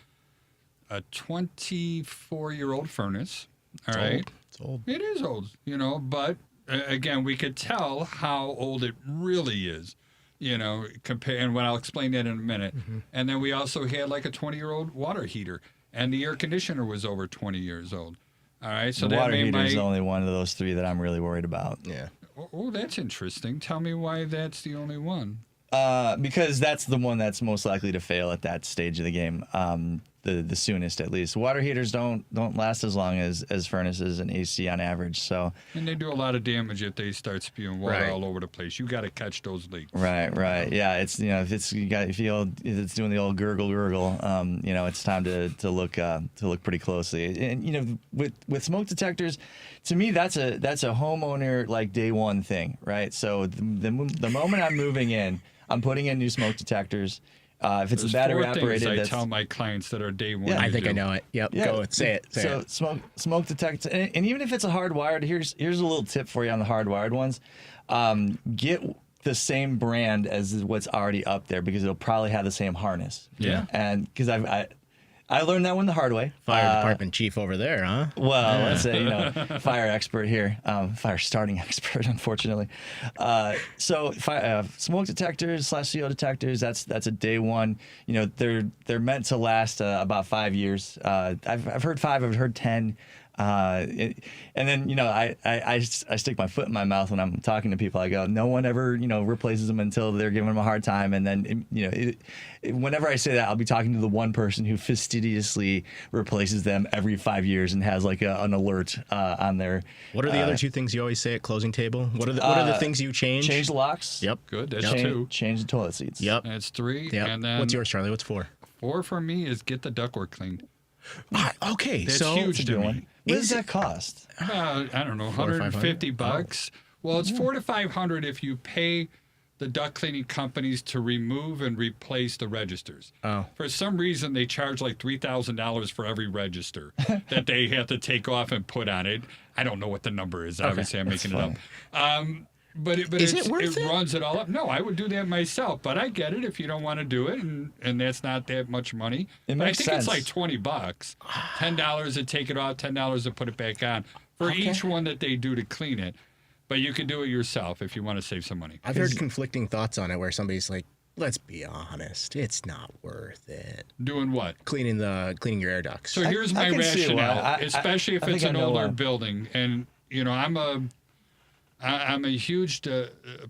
24-year-old furnace. All right. It's old. It is old, you know, but again, we could tell how old it really is, you know, and when I'll explain that in a minute. Mm-hmm. And then we also had like a 20-year-old water heater, and the air conditioner was over 20 years old. All right, so the that water made heater is my... only one of those 3 that I'm really worried about. Yeah. Oh, that's interesting. Tell me why that's the only one. Because that's the one that's most likely to fail at that stage of the game. The soonest, at least. Water heaters don't last as long as furnaces and AC on average. So. And they do a lot of damage if they start spewing water Right. all over the place. You got to catch those leaks. Right. Yeah, it's if it's doing the old gurgle, it's time to look pretty closely. And with smoke detectors, to me that's a homeowner like day one thing, right? So the moment I'm moving in, I'm putting in new smoke detectors. If it's There's a battery 4 things operated, I tell my clients that are day one. Yeah. I think I know it. Yep. Yeah. Go. Say it. Say So it. smoke detectors, and even if it's a hardwired, here's a little tip for you on the hardwired ones. Get the same brand as what's already up there because it'll probably have the same harness. Yeah. And because I learned that one the hard way. Fire department chief over there, huh? Well, let's say, fire expert here, fire starting expert, unfortunately. So smoke detectors / CO detectors, that's a day one. They're meant to last about 5 years. I've heard 5, I've heard 10. And then, I stick my foot in my mouth when I'm talking to people. I go, no one ever, replaces them until they're giving them a hard time. And then, whenever I say that, I'll be talking to the one person who fastidiously replaces them every 5 years and has like an alert on their. What are the other 2 things you always say at closing table? What are the things you change? Change the locks. Yep. Good. That's Change, 2. Change the toilet seats. Yep. That's 3. Yep. And then What's yours, Charlie? What's 4? 4 for me is get the ductwork cleaned. Okay. That's so huge to me. What does that cost? I don't know, $400 or $150. Well, it's $400 to $500 if you pay the duct cleaning companies to remove and replace the registers. Oh. For some reason, they charge like $3,000 for every register that they have to take off and put on it. I don't know what the number is. Obviously, I'm making it up. But Is it worth it? runs it all up. No, I would do that myself, but I get it if you don't want to do it, and that's not that much money. It But makes I think sense. it's like $20, $10 to take it off, $10 to put it back on for each one that they do to clean it. But you can do it yourself if you want to save some money. I've heard conflicting thoughts on it where somebody's like, let's be honest, it's not worth it. Doing what? Cleaning your air ducts. So here's I my can see why. rationale, especially if I think it's I an know older why. building, and I'm a huge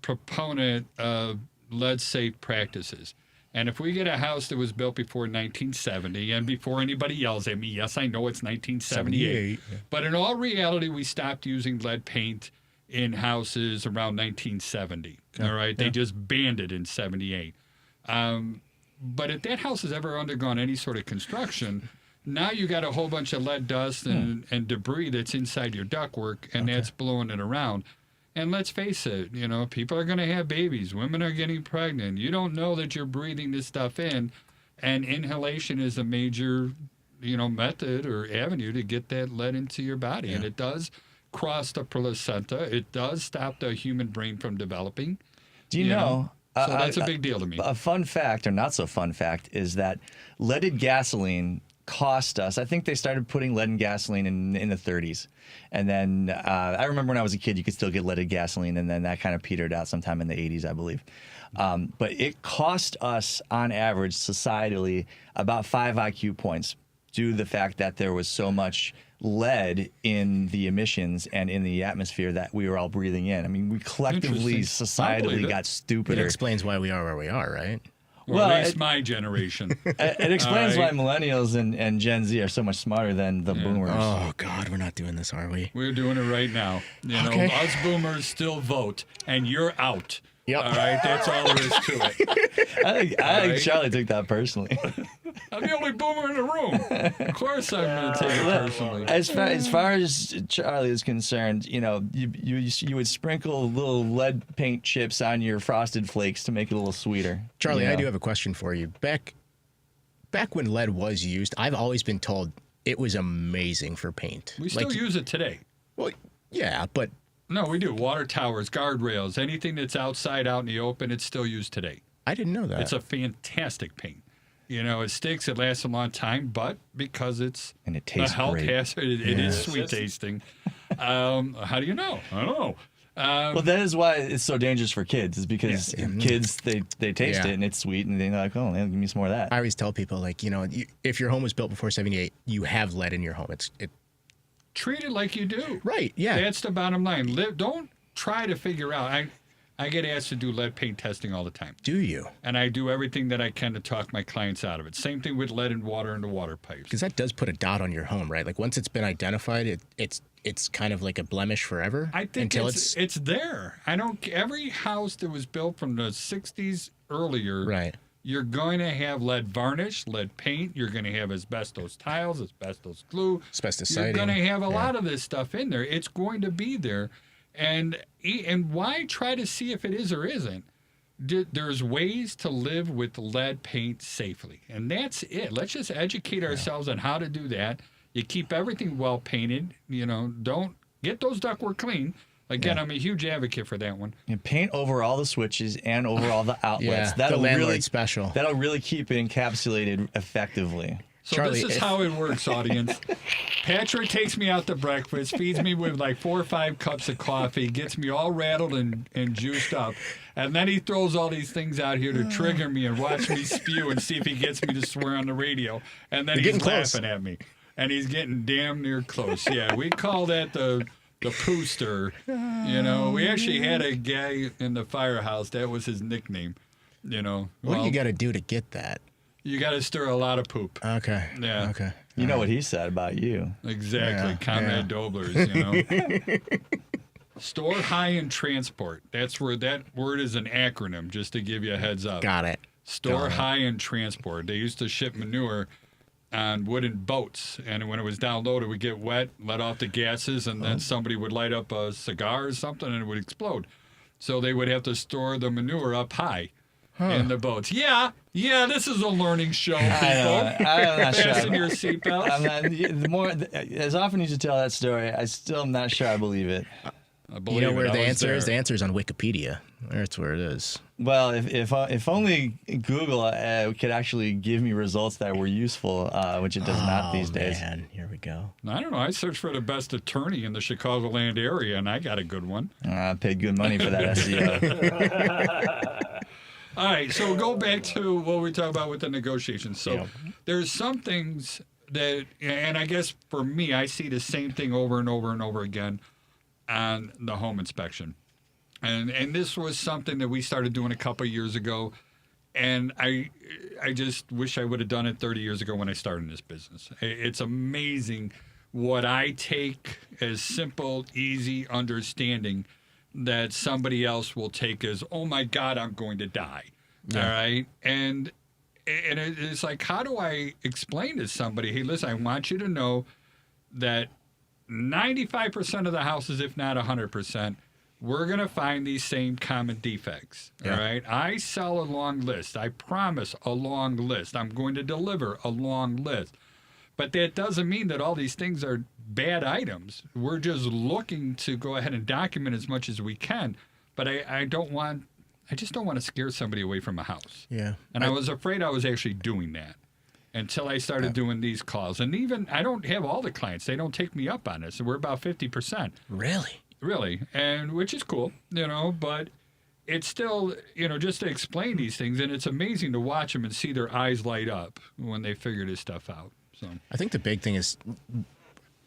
proponent of lead safe practices. And if we get a house that was built before 1970, and before anybody yells at me, yes, I know it's 1978, but in all reality, we stopped using lead paint in houses around 1970. All right, they just banned it in 78. But if that house has ever undergone any sort of construction, Now you got a whole bunch of lead dust and debris that's inside your ductwork, and that's blowing it around. And let's face it, you know, people are going to have babies. Women are getting pregnant. You don't know that you're breathing this stuff in, and inhalation is a major, you know, method or avenue to get that lead into your body. And it does cross the placenta. It does stop the human brain from developing. Do you know? So that's a big deal to me. A fun fact, or not so fun fact, is that leaded gasoline cost us. I think they started putting lead in gasoline in the 30s, and then I remember when I was a kid, you could still get leaded gasoline, and then that kind of petered out sometime in the 80s, I believe. But it cost us, on average, societally, about 5 IQ points due to the fact that there was so much lead in the emissions and in the atmosphere that we were all breathing in. I mean, we collectively, societally got stupider. It explains why we are where we are, right? Well, at least my generation. It explains why millennials and Gen Z are so much smarter than the boomers. Oh, God, we're not doing this, are we? We're doing it right now. You know, us boomers still vote, and you're out. Yep. All right, that's all there is to it. I think Charlie took that personally. I'm the only boomer in the room. Of course I'm going to take it personally. As far as Charlie is concerned, you know, you would sprinkle little lead paint chips on your Frosted Flakes to make it a little sweeter. Charlie, you know? I do have a question for you. Back when lead was used, I've always been told it was amazing for paint. We still use it today. Well, yeah, but... No, we do. Water towers, guardrails, anything that's outside, out in the open, it's still used today. I didn't know that. It's a fantastic paint. You know, it sticks, it lasts a long time, but because it's and it tastes a health great. hazard, it is sweet tasting. How do you know? I don't know. Well, that is why it's so dangerous for kids, is because kids, they taste it and it's sweet and they're like, oh, man, give me some more of that. I always tell people, like, you know, if your home was built before 78, you have lead in your home. Treat it like you do. Right, yeah. That's the bottom line. Don't try to figure out. I get asked to do lead paint testing all the time. Do you? And I do everything that I can to talk my clients out of it. Same thing with lead and water in the water pipes. Because that does put a dot on your home, right? Like once it's been identified, it's kind of like a blemish forever. I think it's there. Every house that was built from the 60s earlier, right. You're going to have lead varnish, lead paint. You're going to have asbestos tiles, asbestos glue. Asbestos You're siding. going to have a lot of this stuff in there. It's going to be there. And why try to see if it is or isn't? There's ways to live with lead paint safely. And that's it. Let's just educate ourselves on how to do that. You keep everything well painted. You know, don't get those ductwork clean. Again, I'm a huge advocate for that one. And paint over all the switches and over all the outlets. The landlord really special. That'll really keep it encapsulated effectively. So Charlie, this is how it works, audience. Patrick takes me out to breakfast, feeds me with like 4 or 5 cups of coffee, gets me all rattled and juiced up. And then he throws all these things out here to trigger me and watch me spew and see if he gets me to swear on the radio. And then he's laughing at me. And he's getting damn near close. Yeah, we call that the pooster. You know, we actually had a guy in the firehouse. That was his nickname. You know. What do you got to do to get that? You got to stir a lot of poop. Okay. Yeah. Okay. You know what he said about you. Exactly. Comrade Dobler's, you know. Store high and transport. That's where that word is an acronym, just to give you a heads up. Got it. Store high and transport. They used to ship manure on wooden boats, and when it was down low, it would get wet, let off the gases, and then somebody would light up a cigar or something, and it would explode. So they would have to store the manure up high in the boats. Yeah, this is a learning show, people. I'm not Fasten sure. your seatbelts. As often as you tell that story, I still am not sure I believe it. I believe You know where it. the I was answer is? The there. answer is on Wikipedia. That's where it is. Well, if only Google could actually give me results that were useful, which it does not these days. Man, here we go. I don't know. I searched for the best attorney in the Chicagoland area, and I got a good one. I paid good money for that SEO. All right, so go back to what we talked about with the negotiations. So there's some things that, and I guess for me, I see the same thing over and over and over again on the home inspection. And this was something that we started doing a couple of years ago, and I just wish I would have done it 30 years ago when I started in this business. It's amazing what I take as simple, easy understanding that somebody else will take as, oh my God, I'm going to die. Yeah. All right. And And it's like, how do I explain to somebody, hey, listen, I want you to know that 95% of the houses, if not 100%, we're going to find these same common defects. Yeah. All right. I sell a long list. I promise a long list. I'm going to deliver a long list. But that doesn't mean that all these things are bad items. We're just looking to go ahead and document as much as we can. But I just don't want to scare somebody away from a house. Yeah. And I was afraid I was actually doing that until I started doing these calls. And even I don't have all the clients. They don't take me up on this. We're about 50%. Really? Really. And which is cool, but it's still, just to explain these things. And it's amazing to watch them and see their eyes light up when they figure this stuff out. So I think the big thing is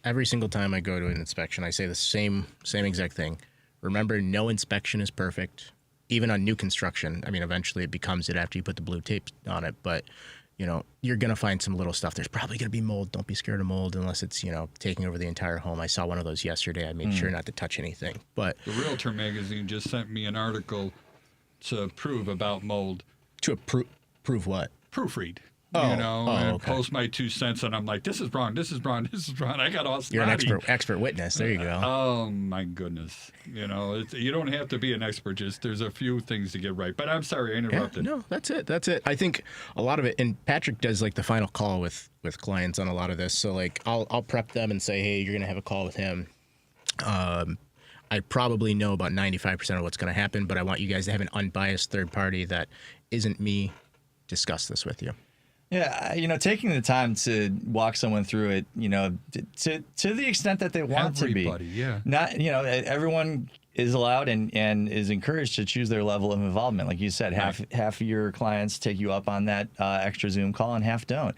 every single time I go to an inspection, I say the same exact thing. Remember, no inspection is perfect. Even on new construction, I mean, eventually it becomes it after you put the blue tape on it. But, you're going to find some little stuff. There's probably going to be mold. Don't be scared of mold unless it's, taking over the entire home. I saw one of those yesterday. I made sure not to touch anything. But the Realtor magazine just sent me an article to prove about mold. to prove what? Proofread. Oh, and okay. post my 2 cents, and I'm like, this is wrong, this is wrong, this is wrong. I got all You're an snotty. expert witness. There you go. Oh my goodness! You don't have to be an expert. Just there's a few things to get right. But I'm sorry, I interrupted. No, that's it. I think a lot of it, and Patrick does like the final call with clients on a lot of this. So like I'll prep them and say, hey, you're gonna have a call with him. I probably know about 95% of what's gonna happen, but I want you guys to have an unbiased third party that isn't me discuss this with you. Yeah, taking the time to walk someone through it, to the extent that they want Everybody, to be. yeah. Not, everyone is allowed and is encouraged to choose their level of involvement. Like you said, half of your clients take you up on that extra Zoom call and half don't.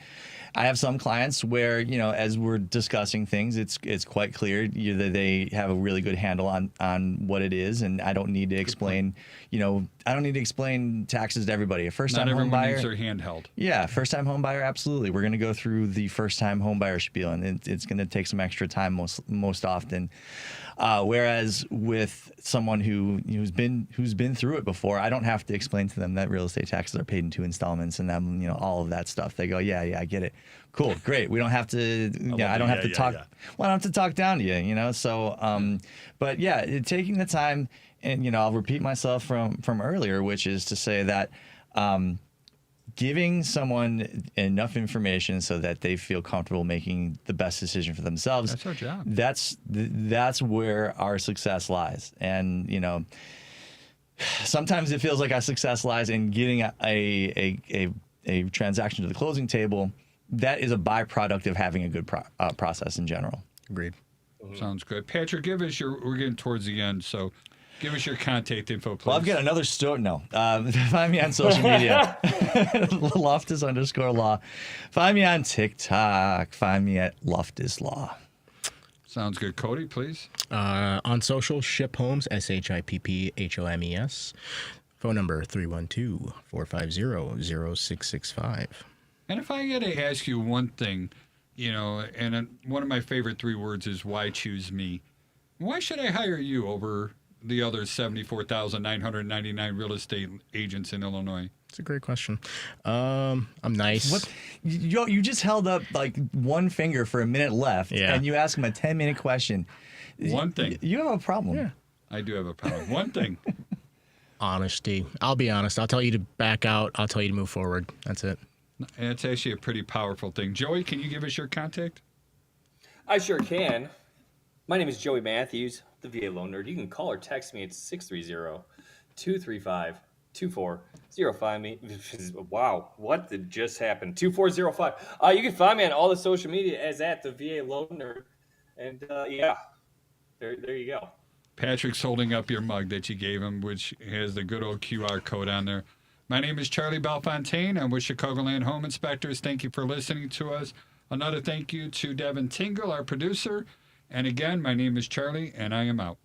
I have some clients where, as we're discussing things, it's quite clear that they have a really good handle on what it is, and I don't need to explain, taxes to everybody. A first-time home everyone buyer needs their handheld. Yeah, first-time home buyer, absolutely. We're going to go through the first-time home buyer spiel, and it's going to take some extra time most often. Whereas with someone who's been through it before, I don't have to explain to them that real estate taxes are paid in 2 installments and them, all of that stuff. They go, yeah, I get it. Cool, great. We don't have to. I don't have to talk. Well, I don't have to talk down to you. So, but yeah, taking the time, and I'll repeat myself from earlier, which is to say that. Giving someone enough information so that they feel comfortable making the best decision for themselves. That's our job. That's where our success lies. And, sometimes it feels like our success lies in getting a transaction to the closing table. That is a byproduct of having a good process in general. Agreed. Sounds good. Patrick, we're getting towards the end, so give us your contact info, please. Well, I've got another story. No. Find me on social media. Loftus_law. Find me on TikTok. Find me at Loftus Law. Sounds good. Cody, please. On social, Ship Homes, SHIPPHOMES. Phone number 312-450-0665. And if I got to ask you one thing, and one of my favorite 3 words is why choose me? Why should I hire you over the other 74,999 real estate agents in Illinois? It's a great question. I'm nice. What? You just held up like one finger for a minute left, and you ask him a 10-minute question. One thing. You have a problem. Yeah. I do have a problem. One thing. Honesty. I'll be honest. I'll tell you to back out. I'll tell you to move forward. That's it. And it's actually a pretty powerful thing. Joey, can you give us your contact? I sure can. My name is Joey Matthews, the VA Loan Nerd. You can call or text me at 630-235-2405. Wow, what did just happen? 2405. You can find me on all the social media as at the VA Loan Nerd. And there you go. Patrick's holding up your mug that you gave him, which has the good old QR code on there. My name is Charlie Belfontaine. I'm with Chicagoland Home Inspectors. Thank you for listening to us. Another thank you to Devin Tingle, our producer. And again, my name is Charlie, and I am out.